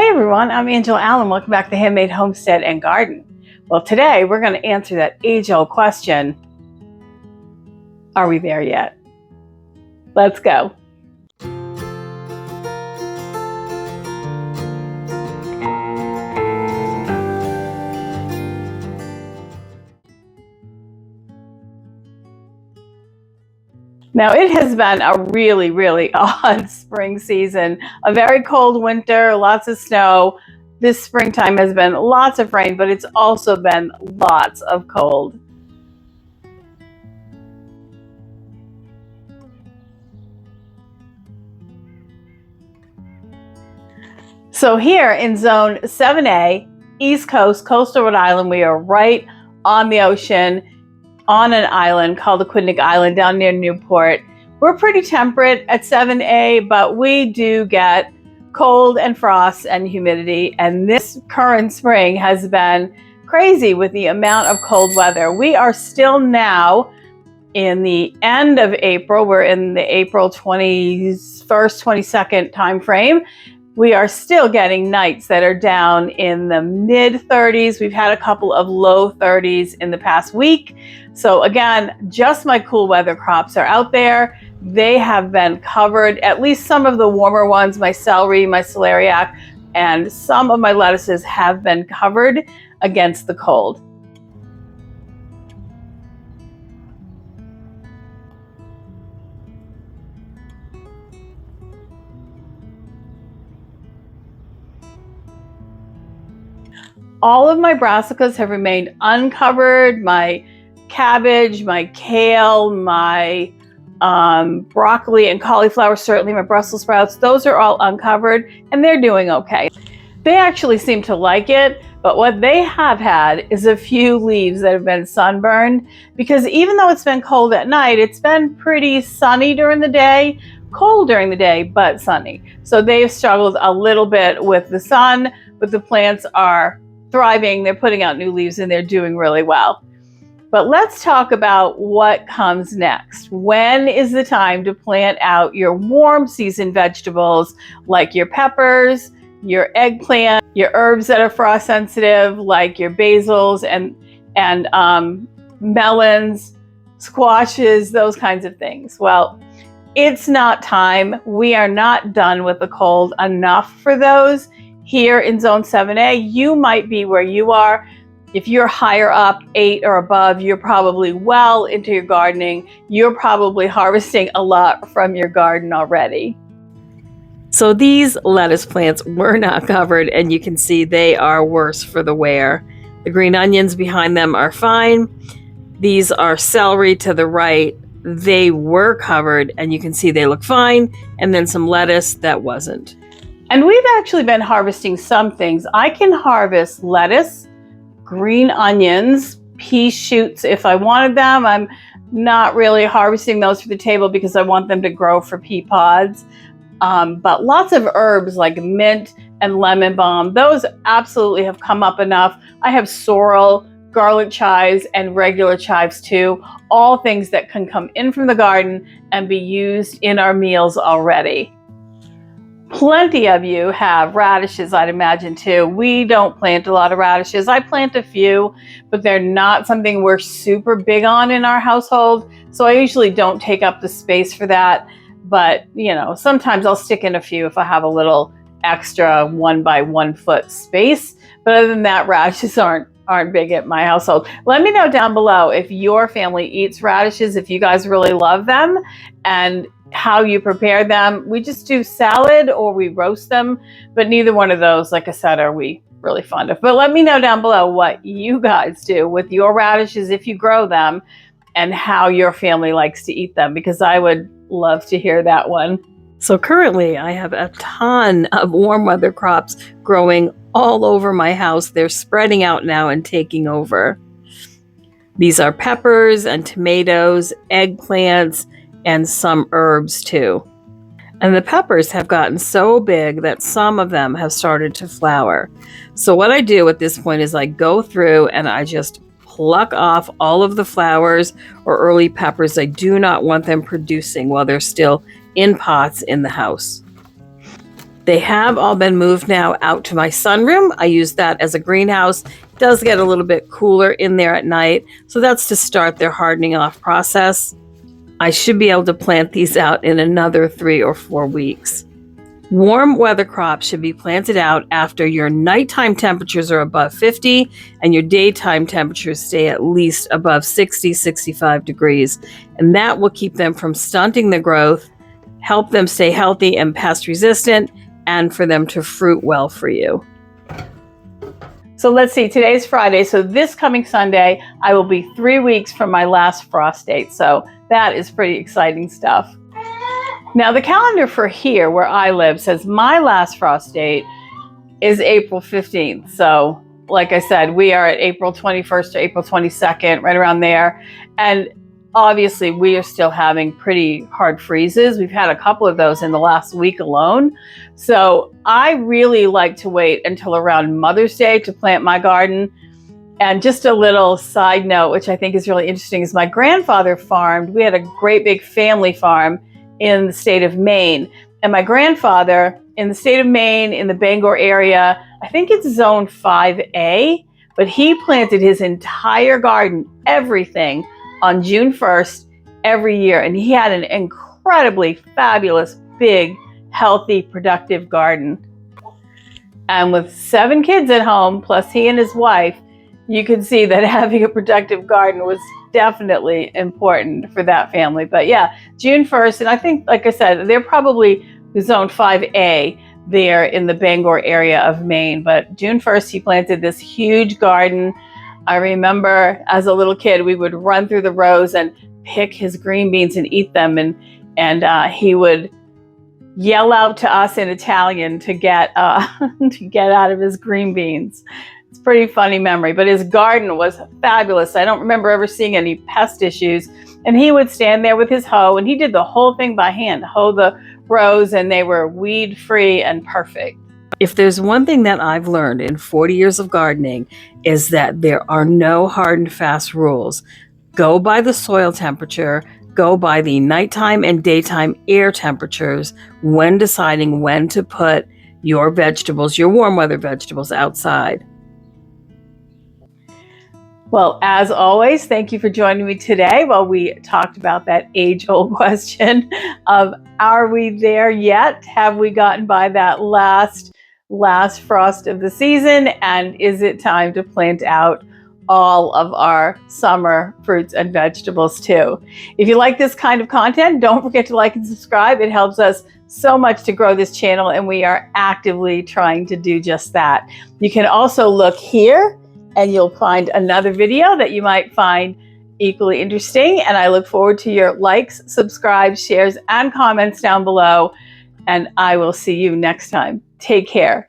Hey everyone, I'm Angela Allen. Welcome back to Handmade Homestead and Garden. Well, today we're going to answer that age-old question, are we there yet? Let's go. Now, it has been a really odd spring season. A very cold winter, lots of snow. This springtime has been lots of rain, but it's also been lots of cold. So here in Zone 7A, East Coast, coastal Rhode Island, we are right on the ocean, on an island called Aquidneck Island down near Newport. We're pretty temperate at 7A, but we do get cold and frost and humidity. And this current spring has been crazy with the amount of cold weather. We are still now in the end of April. We're in the April 21st, 22nd time frame. We are still getting nights that are down in the mid 30s. We've had a couple of low 30s in the past week. So again, just my cool weather crops are out there. They have been covered, at least some of the warmer ones, my celery, my celeriac, and some of my lettuces have been covered against the cold. All of my brassicas have remained uncovered. My cabbage, my kale, my broccoli and cauliflower, certainly my Brussels sprouts, those are all uncovered and they're doing okay. They actually seem to like it, but what they have had is a few leaves that have been sunburned, because even though it's been cold at night, it's been pretty sunny during the day, cold during the day, but sunny. So they've struggled a little bit with the sun, but the plants are thriving. They're putting out new leaves and they're doing really well. But let's talk about what comes next. When is the time to plant out your warm season vegetables like your peppers, your eggplant, your herbs that are frost sensitive like your basils and melons, squashes, those kinds of things? Well, it's not time. We are not done with the cold enough for those. Here in Zone 7A, you might be where you are. If you're higher up, 8 or above, you're probably well into your gardening. You're probably harvesting a lot from your garden already. So these lettuce plants were not covered, and you can see they are worse for the wear. The green onions behind them are fine. These are celery to the right. They were covered, and you can see they look fine. And then some lettuce that wasn't. And we've actually been harvesting some things. I can harvest lettuce, green onions, pea shoots if I wanted them. I'm not really harvesting those for the table because I want them to grow for pea pods. But lots of herbs like mint and lemon balm, those absolutely have come up enough. I have sorrel, garlic chives, and regular chives too. All things that can come in from the garden and be used in our meals already. Plenty of you have radishes, I'd imagine too. We don't plant a lot of radishes. I plant a few, but they're not something we're super big on in our household. So I usually don't take up the space for that. But you know, sometimes I'll stick in a few if I have a little extra 1 by 1 foot space. But other than that, radishes aren't big at my household. Let me know down below if your family eats radishes, if you guys really love them, and how you prepare them. We just do salad or we roast them, but neither one of those, like I said, are we really fond of. But let me know down below what you guys do with your radishes if you grow them, and how your family likes to eat them, because I would love to hear that one. So currently I have a ton of warm weather crops growing all over my house. They're spreading out now and taking over. These are peppers and tomatoes, eggplants, and some herbs too. And the peppers have gotten so big that some of them have started to flower. So what I do at this point is I go through and I just pluck off all of the flowers or early peppers. I do not want them producing while they're still in pots in the house. They have all been moved now out to my sunroom. I use that as a greenhouse. It does get a little bit cooler in there at night, so that's to start their hardening off process. I should be able to plant these out in another 3 or 4 weeks. Warm weather crops should be planted out after your nighttime temperatures are above 50 and your daytime temperatures stay at least above 60, 65 degrees. And that will keep them from stunting the growth, help them stay healthy and pest resistant, and for them to fruit well for you. So let's see, today's Friday. So this coming Sunday, I will be 3 weeks from my last frost date. So that is pretty exciting stuff. Now the calendar for here where I live says my last frost date is April 15th. So like I said, we are at April 21st to April 22nd, right around there. And obviously we are still having pretty hard freezes. We've had a couple of those in the last week alone. So I really like to wait until around Mother's Day to plant my garden. And just a little side note, which I think is really interesting, is my grandfather farmed. We had a great big family farm in the state of Maine. And my grandfather in the state of Maine, in the Bangor area, I think it's zone 5A, but he planted his entire garden, everything, on June 1st every year. And he had an incredibly fabulous, big, healthy, productive garden. And with 7 kids at home, plus he and his wife, you could see that having a productive garden was definitely important for that family. But yeah, June 1st, and I think, like I said, they're probably zone 5A there in the Bangor area of Maine. But June 1st, he planted this huge garden. I remember as a little kid, we would run through the rows and pick his green beans and eat them. And he would yell out to us in Italian to get out of his green beans. It's a pretty funny memory, but his garden was fabulous. I don't remember ever seeing any pest issues. And he would stand there with his hoe, and he did the whole thing by hand, hoe the rows, and they were weed-free and perfect. If there's one thing that I've learned in 40 years of gardening, is that there are no hard and fast rules. Go by the soil temperature, go by the nighttime and daytime air temperatures when deciding when to put your vegetables, your warm weather vegetables, outside. Well, as always, thank you for joining me today while we talked about that age-old question of, are we there yet? Have we gotten by that last frost of the season? And is it time to plant out all of our summer fruits and vegetables too? If you like this kind of content, don't forget to like and subscribe. It helps us so much to grow this channel, and we are actively trying to do just that. You can also look here and you'll find another video that you might find equally interesting. And I look forward to your likes, subscribes, shares, and comments down below. And I will see you next time. Take care.